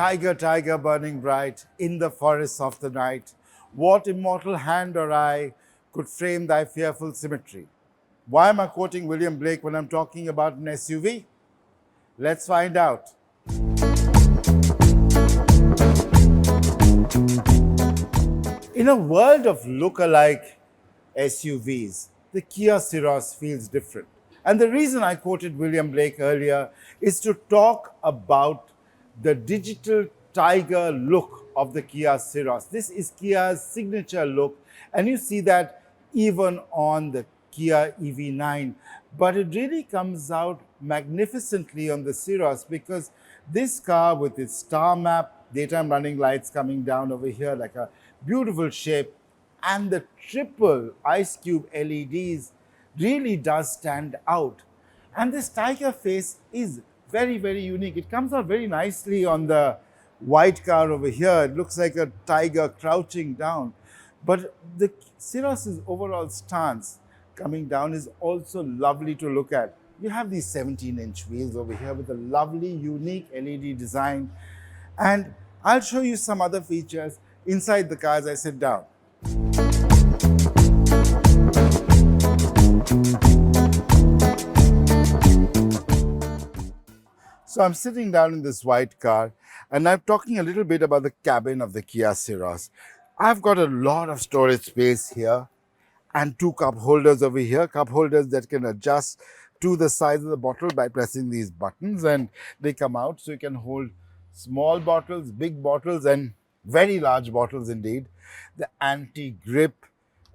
Tiger, tiger burning bright in the forests of the night, what immortal hand or eye could frame thy fearful symmetry? Why am I quoting William Blake when I'm talking about an SUV? Let's find out. In a world of look-alike SUVs, the Kia Syros feels different. And the reason I quoted William Blake earlier is to talk about the digital tiger look of the Kia Syros. This is Kia's signature look, and you see that even on the Kia EV9. But it really comes out magnificently on the Syros because this car, with its Starmap daytime running lights coming down over here like a beautiful shape, and the triple ice cube LEDs really does stand out. And this tiger face is very, very unique. It comes out very nicely on the white car over here. It looks like a tiger crouching down. But the Syros' overall stance coming down is also lovely to look at. You have these 17-inch wheels over here with a lovely, unique LED design. And I'll show you some other features inside the car as I sit down. So I'm sitting down in this white car and I'm talking a little bit about the cabin of the Kia Syros. I've got a lot of storage space here and two cup holders over here, cup holders that can adjust to the size of the bottle by pressing these buttons, and they come out so you can hold small bottles, big bottles, and very large bottles indeed. The anti-grip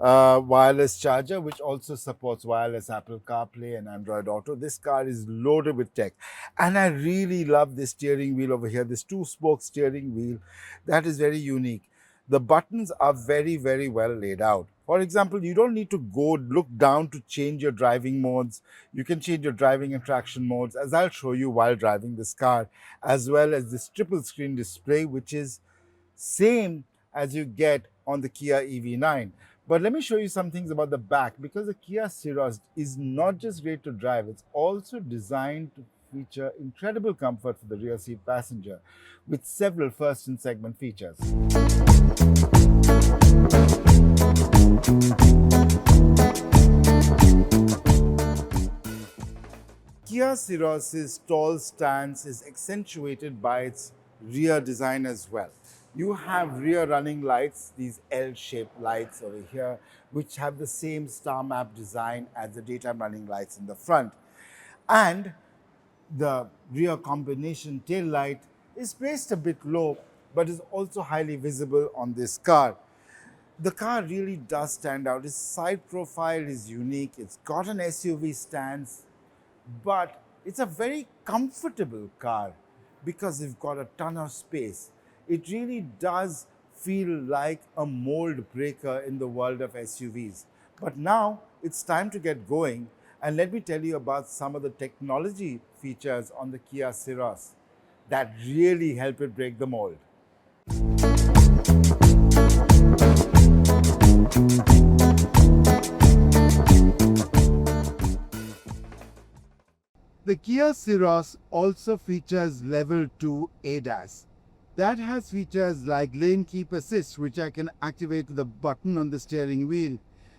wireless charger, which also supports wireless Apple CarPlay and Android Auto. This car is loaded with tech. And I really love this steering wheel over here, this two-spoke steering wheel. That is very unique. The buttons are very, very well laid out. For example, you don't need to go look down to change your driving modes. You can change your driving and traction modes, as I'll show you while driving this car, as well as this triple screen display, which is same as you get on the Kia EV9. But let me show you some things about the back, because the Kia Syros is not just great to drive, it's also designed to feature incredible comfort for the rear seat passenger with several first and segment features. Kia Syros' tall stance is accentuated by its rear design as well. You have rear running lights, these L-shaped lights over here, which have the same star map design as the daytime running lights in the front. And the rear combination tail light is placed a bit low, but is also highly visible on this car. The car really does stand out. Its side profile is unique. It's got an SUV stance, but it's a very comfortable car because you've got a ton of space. It really does feel like a mold breaker in the world of SUVs. But now it's time to get going, and let me tell you about some of the technology features on the Kia Syros that really help it break the mold. The Kia Syros also features Level 2 ADAS. That has features like lane keep assist, which I can activate with a button on the steering wheel.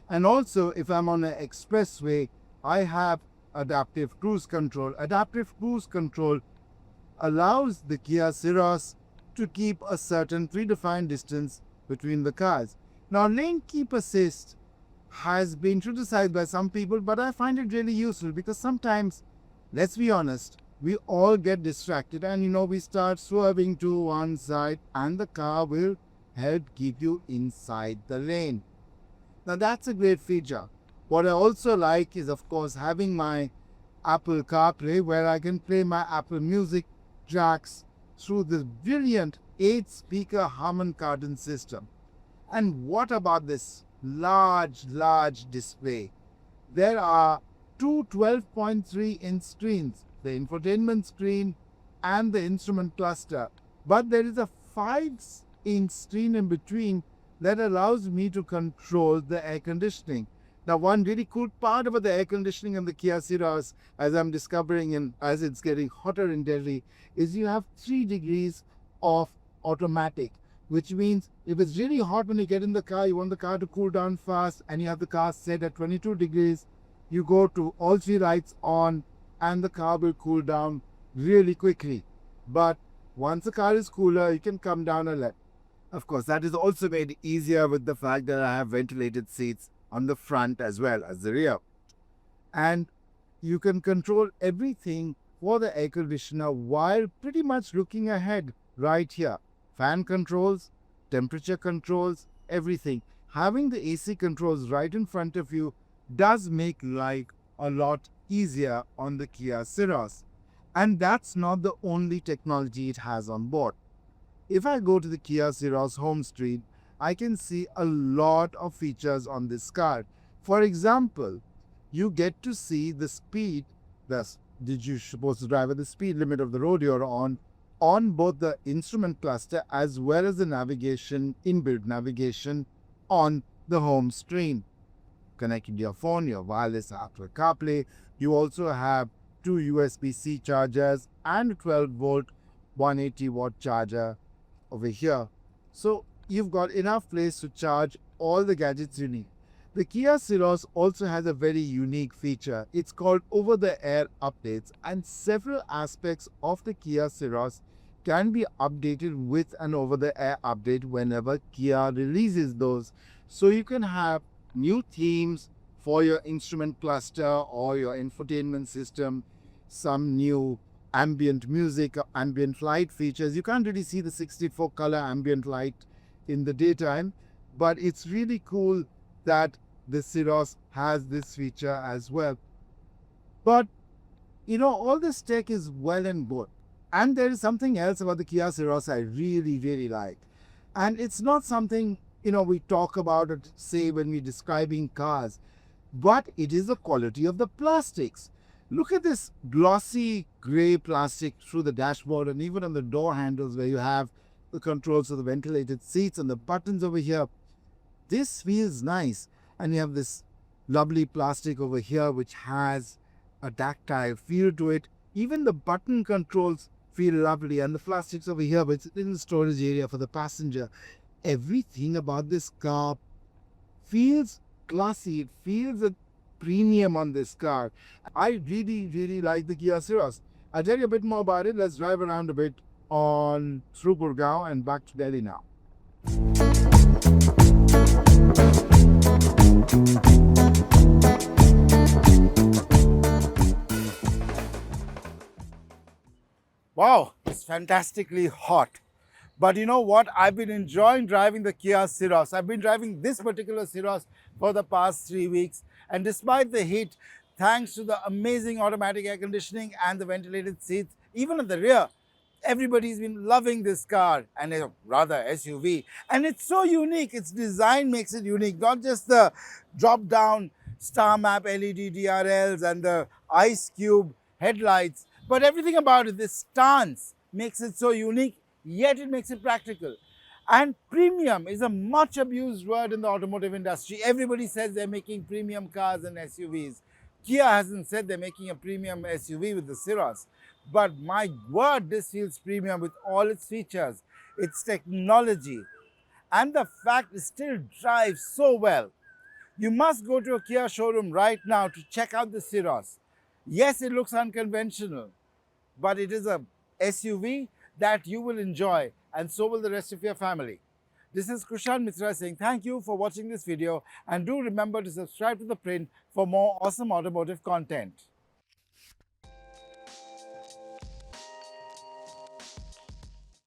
And also, if I'm on an expressway, I have adaptive cruise control. Adaptive cruise control allows the Kia Syros to keep a certain predefined distance between the cars. Now, lane keep assist has been criticized by some people, but I find it really useful because sometimes, let's be honest, we all get distracted and we start swerving to one side, and the car will help keep you inside the lane. Now that's a great feature. What I also like is, of course, having my Apple CarPlay, where I can play my Apple Music tracks through this brilliant 8-speaker Harman Kardon system. And what about this large display? There are two 12.3-inch screens, the infotainment screen and the instrument cluster. But there is a 5-inch screen in between that allows me to control the air conditioning. Now, one really cool part about the air conditioning in the Kia Syros, as I'm discovering and as it's getting hotter in Delhi, is you have 3 degrees off automatic, which means if it's really hot when you get in the car, you want the car to cool down fast, and you have the car set at 22 degrees, you go to all three lights on and the car will cool down really quickly. But once the car is cooler, you can come down a little. Of course, that is also made easier with the fact that I have ventilated seats on the front as well as the rear. And you can control everything for the air conditioner while pretty much looking ahead right here. Fan controls, temperature controls, everything. Having the AC controls right in front of you does make life a lot easier on the Kia Syros. And that's not the only technology it has on board. If I go to the Kia Syros home screen, I can see a lot of features on this car. For example, you get to see the speed, did you supposed to drive at the speed limit of the road you're on both the instrument cluster as well as the navigation, inbuilt navigation on the home screen. Connecting your phone, your wireless Apple CarPlay. You also have two USB-C chargers and a 12-volt 180-watt charger over here. So you've got enough place to charge all the gadgets you need. The Kia Syros also has a very unique feature. It's called over-the-air updates, and several aspects of the Kia Syros can be updated with an over-the-air update whenever Kia releases those. So you can have new themes for your instrument cluster or your infotainment system, some new ambient music, ambient light features. You can't really see the 64 color ambient light in the daytime, but it's really cool that the Syros has this feature as well. But all this tech is well and good. And there is something else about the Kia Syros I really, really like. And it's not something, we talk about it, say, when we're describing cars, but it is the quality of the plastics. Look at this glossy gray plastic through the dashboard and even on the door handles where you have the controls of the ventilated seats and the buttons over here. This feels nice. And you have this lovely plastic over here which has a tactile feel to it. Even the button controls feel lovely, and the plastics over here, but it's in the storage area for the passenger. Everything about this car feels classy. It feels a premium on this car. I really, really like the Kia Syros. I'll tell you a bit more about it. Let's drive around a bit through Gurgaon and back to Delhi now. Wow, it's fantastically hot. But you know what? I've been enjoying driving the Kia Syros. I've been driving this particular Syros for the past 3 weeks. And despite the heat, thanks to the amazing automatic air conditioning and the ventilated seats, even at the rear, everybody's been loving this car, and it's rather SUV. And it's so unique. Its design makes it unique. Not just the drop-down Starmap LED DRLs and the ice cube headlights, but everything about it, this stance makes it so unique, yet it makes it practical. And premium is a much abused word in the automotive industry. Everybody says they're making premium cars and SUVs. Kia hasn't said they're making a premium SUV with the Syros. But my word, this feels premium with all its features, its technology, and the fact it still drives so well. You must go to a Kia showroom right now to check out the Syros. Yes, it looks unconventional, but it is a SUV that you will enjoy, and so will the rest of your family. This is Kushan Mitra saying thank you for watching this video, and do remember to subscribe to The Print for more awesome automotive content.